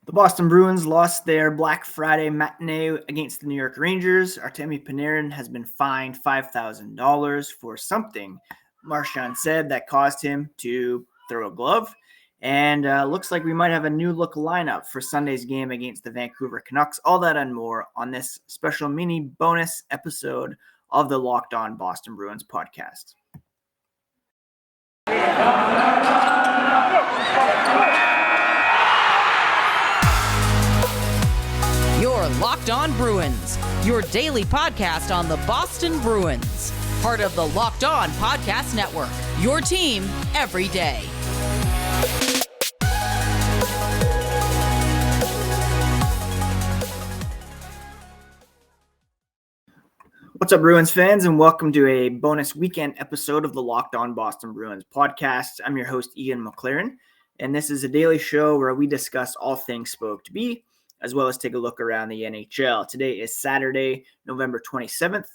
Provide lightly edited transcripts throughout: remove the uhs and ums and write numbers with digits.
The Boston Bruins lost their Black Friday matinee against the New York Rangers. Artemi Panarin has been fined $5,000 for something Marchand said that caused him to throw a glove. And looks like we might have a new look lineup for Sunday's game against the Vancouver Canucks. All that and more on this special mini bonus episode of the Locked On Boston Bruins podcast. You're Locked On Bruins, your daily podcast on the Boston Bruins. Part of the Locked On Podcast Network, your team every day. What's up, Bruins fans, and welcome to a bonus weekend episode of the Locked On Boston Bruins podcast. I'm your host, Ian McLaren, and this is a daily show where we discuss all things spoke to be, as well as take a look around the NHL. Today is Saturday, November 27th,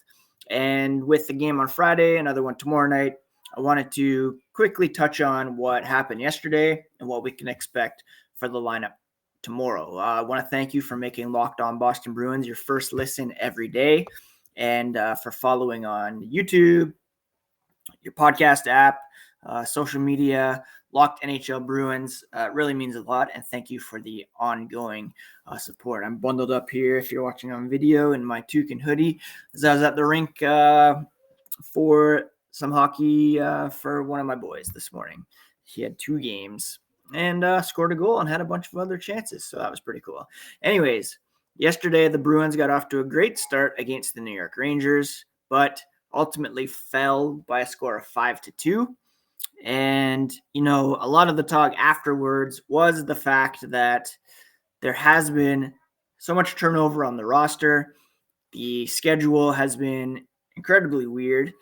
and with the game on Friday, another one tomorrow night, I wanted to quickly touch on what happened yesterday and what we can expect for the lineup tomorrow. I want to thank you for making Locked On Boston Bruins your first listen every day, and for following on YouTube, your podcast app, social media, Locked NHL Bruins. Really means a lot, and thank you for the ongoing support. I'm bundled up here, if you're watching on video, in my toucan hoodie, as I was at the rink for some hockey for one of my boys this morning. He had 2 games and scored a goal and had a bunch of other chances, so that was pretty cool. Anyways, yesterday, the Bruins got off to a great start against the New York Rangers, but ultimately fell by a score of 5-2. And, a lot of the talk afterwards was the fact that there has been so much turnover on the roster. The schedule has been incredibly weird,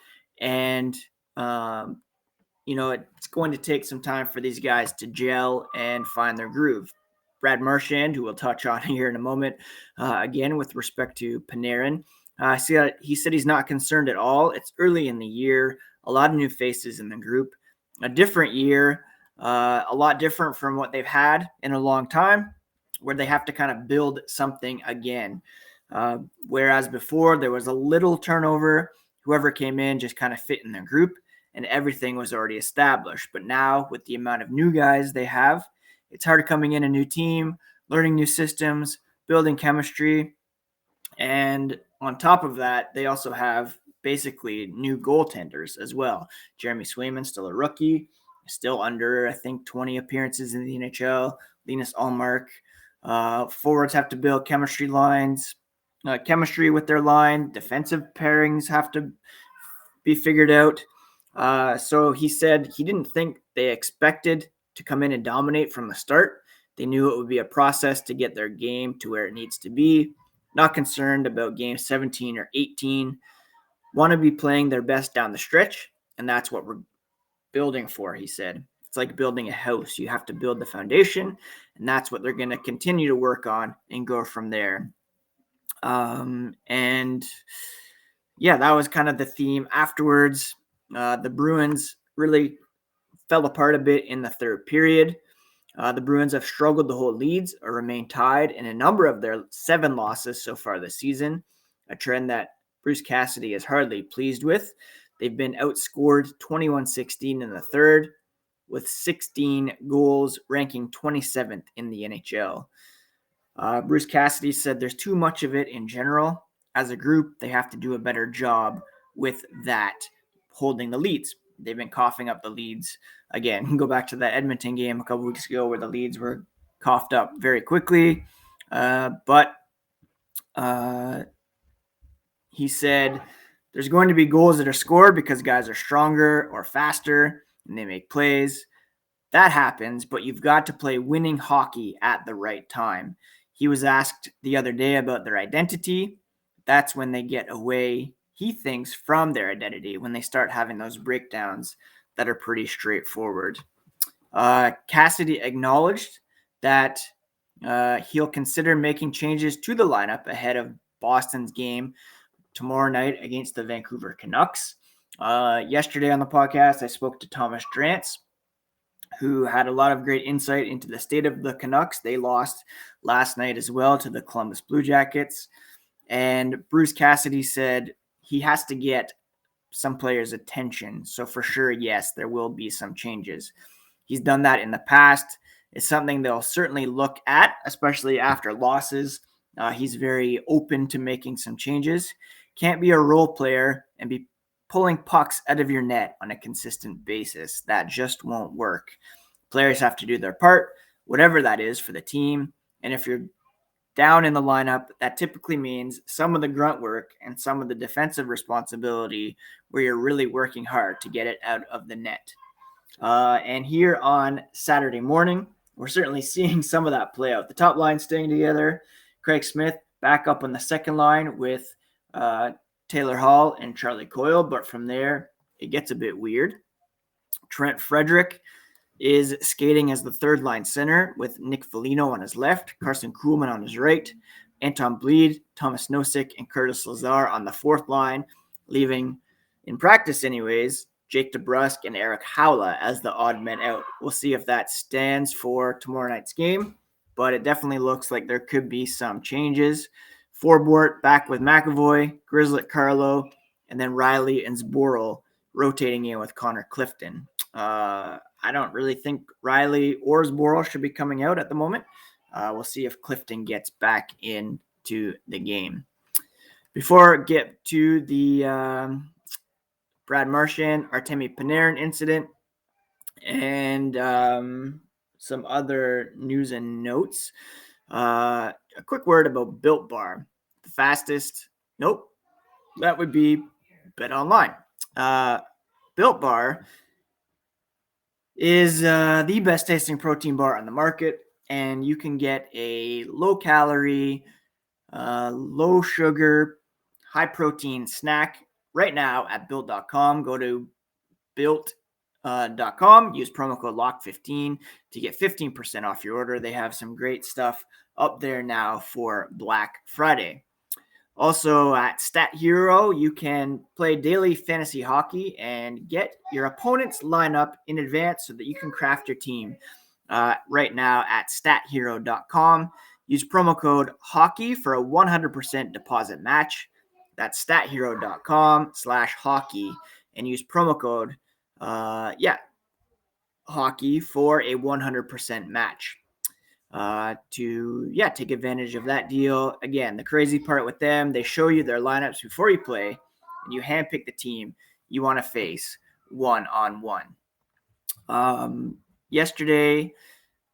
and, it's going to take some time for these guys to gel and find their groove. Brad Marchand, who we'll touch on here in a moment, again, with respect to Panarin. He said he's not concerned at all. It's early in the year, a lot of new faces in the group, a different year, a lot different from what they've had in a long time, where they have to kind of build something again. Whereas before, there was a little turnover. Whoever came in just kind of fit in the group, and everything was already established. But now, with the amount of new guys they have, it's hard coming in a new team, learning new systems, building chemistry. And on top of that, they also have basically new goaltenders as well. Jeremy Swayman, still a rookie, still under, I think, 20 appearances in the NHL. Linus Ullmark. Forwards have to build chemistry with their line. Defensive pairings have to be figured out. So he said he didn't think they expected to come in and dominate from the start. They knew it would be a process to get their game to where it needs to be. Not concerned about game 17 or 18. Want to be playing their best down the stretch, and that's what we're building for, he said. It's like building a house. You have to build the foundation, and that's what they're going to continue to work on and go from there. And yeah, that was kind of the theme. Afterwards, the Bruins really fell apart a bit in the third period. The Bruins have struggled to hold leads or remain tied in a number of their 7 losses so far this season, a trend that Bruce Cassidy is hardly pleased with. They've been outscored 21-16 in the third, with 16 goals, ranking 27th in the NHL. Bruce Cassidy said there's too much of it in general. As a group, they have to do a better job with that, holding the leads. They've been coughing up the leads. Again, go back to that Edmonton game a couple weeks ago where the leads were coughed up very quickly. But he said there's going to be goals that are scored because guys are stronger or faster and they make plays. That happens, but you've got to play winning hockey at the right time. He was asked the other day about their identity. That's when they get away, he thinks, from their identity, when they start having those breakdowns that are pretty straightforward. Cassidy acknowledged that he'll consider making changes to the lineup ahead of Boston's game tomorrow night against the Vancouver Canucks. Yesterday on the podcast, I spoke to Thomas Drance, who had a lot of great insight into the state of the Canucks. They lost last night as well to the Columbus Blue Jackets. And Bruce Cassidy said he has to get some players' attention. So for sure, yes, there will be some changes. He's done that in the past. It's something they'll certainly look at, especially after losses. He's very open to making some changes. Can't be a role player and be pulling pucks out of your net on a consistent basis. That just won't work. Players have to do their part, whatever that is for the team. And if you're down in the lineup, that typically means some of the grunt work and some of the defensive responsibility where you're really working hard to get it out of the net. And here on Saturday morning, we're certainly seeing some of that play out. The top line staying together. Craig Smith back up on the second line with Taylor Hall and Charlie Coyle. But from there, it gets a bit weird. Trent Frederick is skating as the third line center with Nick Foligno on his left, Carson Kuhlman on his right, Anton Bleed, Thomas Nosek, and Curtis Lazar on the fourth line, leaving, in practice anyways, Jake DeBrusk and Eric Howla as the odd men out. We'll see if that stands for tomorrow night's game, but it definitely looks like there could be some changes. Forbort back with McAvoy, Grizzlet Carlo, and then Riley and Zboril rotating in with Connor Clifton. I don't really think Riley or Zboril should be coming out at the moment. We'll see if Clifton gets back into the game. Before I get to the Brad Marchand, Artemi Panarin incident, and some other news and notes, a quick word about Built Bar. The fastest, that would be BetOnline. Built Bar is the best tasting protein bar on the market, and you can get a low calorie, low sugar, high protein snack right now at built.com. Go to built.com, use promo code LOCK15 to get 15% off your order. They have some great stuff up there now for Black Friday. Also at StatHero, you can play daily fantasy hockey and get your opponent's lineup in advance so that you can craft your team right now at StatHero.com. Use promo code HOCKEY for a 100% deposit match. That's StatHero.com/hockey and use promo code hockey for a 100% match. To take advantage of that deal. Again, the crazy part with them, they show you their lineups before you play, and you handpick the team you want to face one-on-one. Yesterday,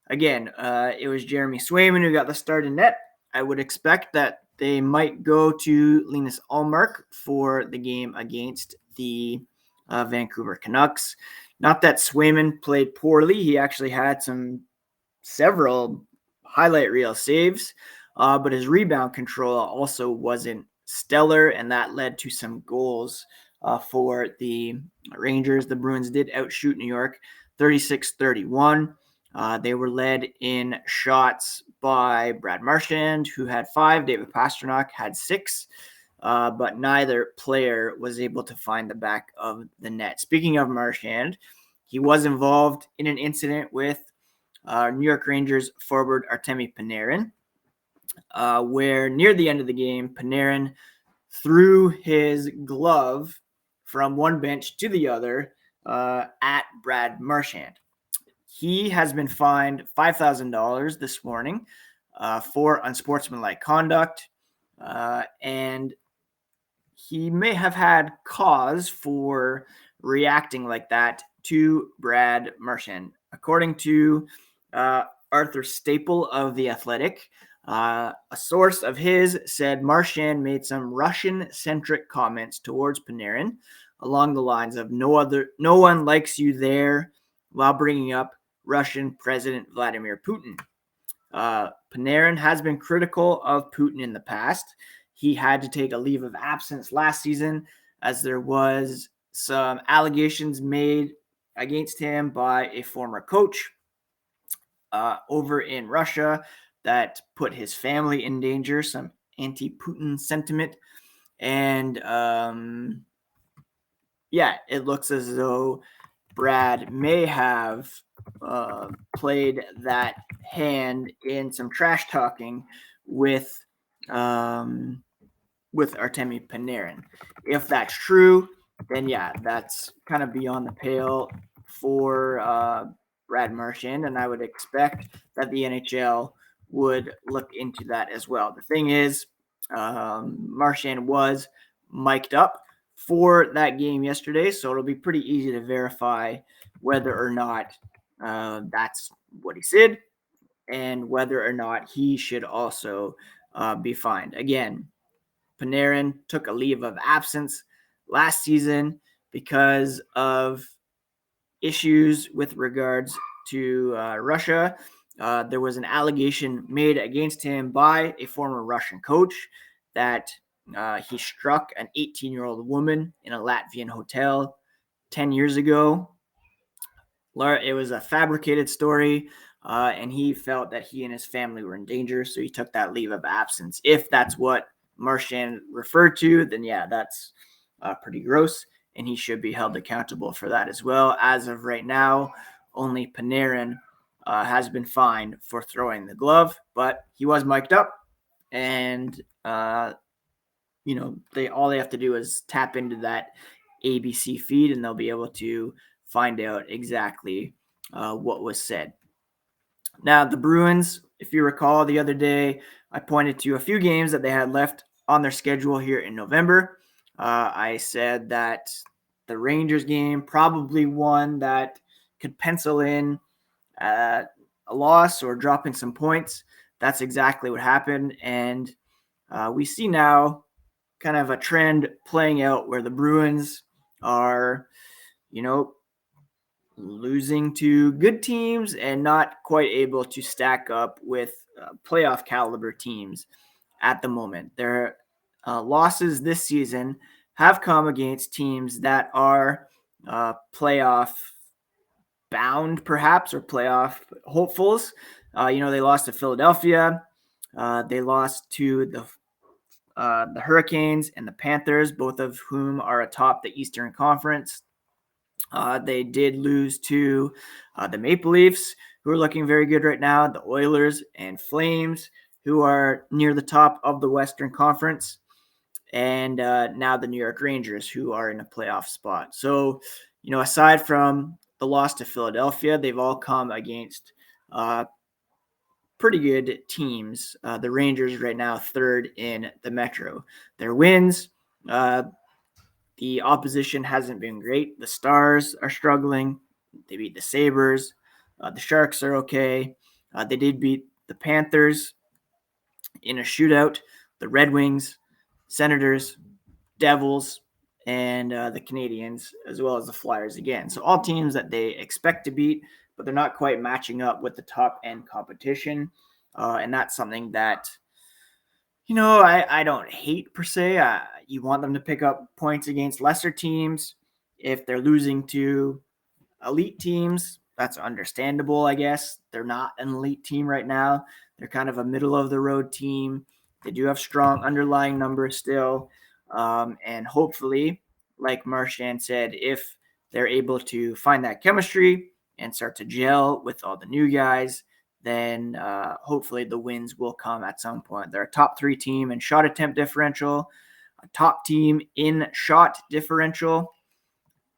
again, it was Jeremy Swayman who got the start in net. I would expect that they might go to Linus Ullmark for the game against the Vancouver Canucks. Not that Swayman played poorly. He actually had several highlight reel saves, but his rebound control also wasn't stellar, and that led to some goals for the Rangers. The Bruins did outshoot New York 36-31. They were led in shots by Brad Marchand, who had 5. David Pastrnak had 6, but neither player was able to find the back of the net. Speaking of Marchand, he was involved in an incident with New York Rangers forward Artemi Panarin, where near the end of the game, Panarin threw his glove from one bench to the other at Brad Marchand. He has been fined $5,000 this morning for unsportsmanlike conduct, and he may have had cause for reacting like that to Brad Marchand. According to Arthur Staple of The Athletic, a source of his said Marchand made some Russian-centric comments towards Panarin along the lines of no one likes you there, while bringing up Russian President Vladimir Putin. Panarin has been critical of Putin in the past. He had to take a leave of absence last season as there was some allegations made against him by a former coach over in Russia that put his family in danger, some anti-Putin sentiment. And it looks as though Brad may have played that hand in some trash talking with Artemi Panarin. If that's true, then yeah, that's kind of beyond the pale for Brad Marchand, and I would expect that the NHL would look into that as well. The thing is, Marchand was mic'd up for that game yesterday, so it'll be pretty easy to verify whether or not that's what he said and whether or not he should also be fined. Again, Panarin took a leave of absence last season because of issues with regards to Russia. There was an allegation made against him by a former Russian coach that he struck an 18-year-old woman in a Latvian hotel 10 years ago. It was a fabricated story, and he felt that he and his family were in danger, so he took that leave of absence. If that's what Marchand referred to, then yeah, that's pretty gross, and he should be held accountable for that as well. As of right now, only Panarin has been fined for throwing the glove, but he was mic'd up, and all they have to do is tap into that ABC feed, and they'll be able to find out exactly what was said. Now, the Bruins, if you recall, the other day, I pointed to a few games that they had left on their schedule here in November. I said that the Rangers game, probably one that could pencil in a loss or dropping some points. That's exactly what happened. And we see now kind of a trend playing out where the Bruins are, losing to good teams and not quite able to stack up with playoff caliber teams at the moment. Their losses this season have come against teams that are playoff bound, perhaps, or playoff hopefuls. They lost to Philadelphia. They lost to the Hurricanes and the Panthers, both of whom are atop the Eastern Conference. They did lose to the Maple Leafs, who are looking very good right now, the Oilers and Flames, who are near the top of the Western Conference, and now the New York Rangers, who are in a playoff spot. So, aside from the loss to Philadelphia, they've all come against pretty good teams. The Rangers right now third in the Metro. Their wins, the opposition hasn't been great. The Stars are struggling. They beat the Sabres. The Sharks are okay. They did beat the Panthers in a shootout. The Red Wings, Senators, Devils, and the Canadiens, as well as the Flyers again. So all teams that they expect to beat, but they're not quite matching up with the top-end competition. And that's something that, I don't hate per se. You want them to pick up points against lesser teams. If they're losing to elite teams, that's understandable, I guess. They're not an elite team right now. They're kind of a middle-of-the-road team. They do have strong underlying numbers still. And hopefully, like Marchand said, if they're able to find that chemistry and start to gel with all the new guys, then hopefully the wins will come at some point. They're a top 3 team in shot attempt differential, a top team in shot differential.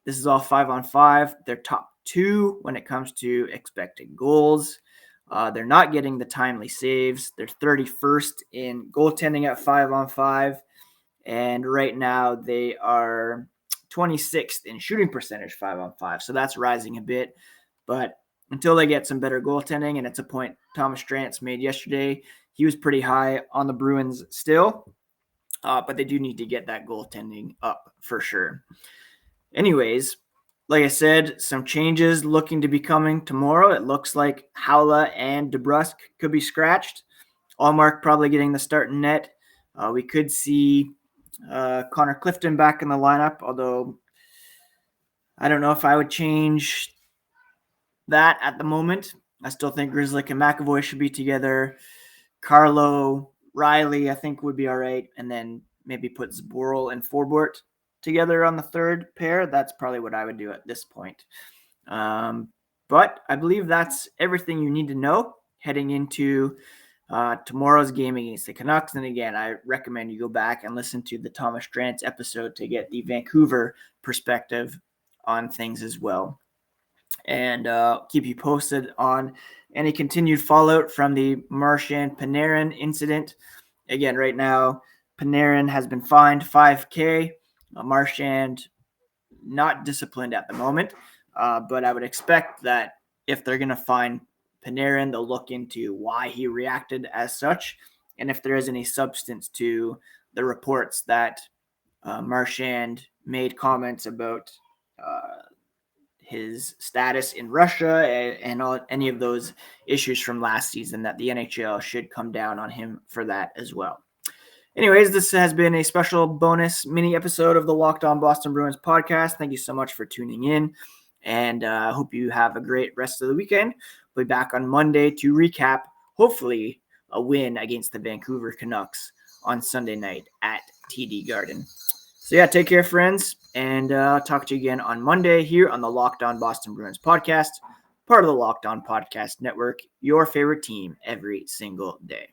This is all 5-on-5. They're top 2 when it comes to expected goals. They're not getting the timely saves. They're 31st in goaltending at 5-on-5. And right now they are 26th in shooting percentage 5-on-5. So that's rising a bit. But until they get some better goaltending, and it's a point Thomas Drance made yesterday, he was pretty high on the Bruins still. But they do need to get that goaltending up for sure. Anyways, like I said, some changes looking to be coming tomorrow. It looks like Haula and DeBrusk could be scratched. Allmark probably getting the start in net. We could see Connor Clifton back in the lineup, although I don't know if I would change that at the moment. I still think Grzelcyk and McAvoy should be together. Carlo, Riley, I think would be all right. And then maybe put Zboril and Forbort together on the third pair. That's probably what I would do at this point. But I believe that's everything you need to know heading into tomorrow's game against the Canucks. And again, I recommend you go back and listen to the Thomas Drance episode to get the Vancouver perspective on things as well. And keep you posted on any continued fallout from the Marchand Panarin incident. Again, right now, Panarin has been fined $5,000. Marchand not disciplined at the moment, but I would expect that if they're going to fine Panarin, they'll look into why he reacted as such, and if there is any substance to the reports that Marchand made comments about his status in Russia and any of those issues from last season, that the NHL should come down on him for that as well. Anyways, this has been a special bonus mini episode of the Locked On Boston Bruins podcast. Thank you so much for tuning in, and I hope you have a great rest of the weekend. We'll be back on Monday to recap, hopefully, a win against the Vancouver Canucks on Sunday night at TD Garden. So yeah, take care, friends, and I'll talk to you again on Monday here on the Locked On Boston Bruins podcast, part of the Locked On Podcast Network, your favorite team every single day.